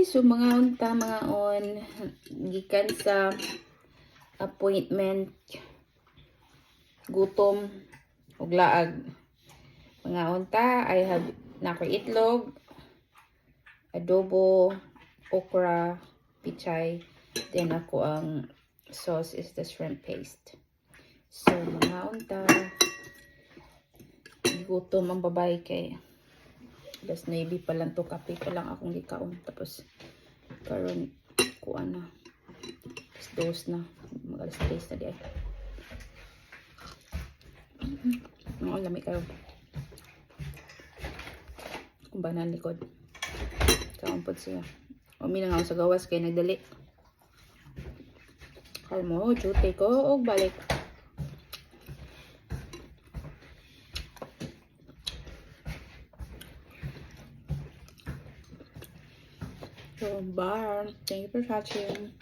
so mga unta, mga on, gikan sa appointment, gutom, ug laag. Mga unta, I have nako itlog, adobo, okra, pichay, then ako ang sauce is the shrimp paste. So, mga unta, gutom ang babae kay das navy pa lang to, kape pa lang akong gikaon. Tapos, karon kuan na. Dos na. Mag-alas-alas na di ay. Ang lamig kayo. Kung ba na likod. Kaumpod siya. Umi na nga ako sa gawas kaya nagdali. Kalmo, duty ko. O balik. So, bye. Thank you for watching.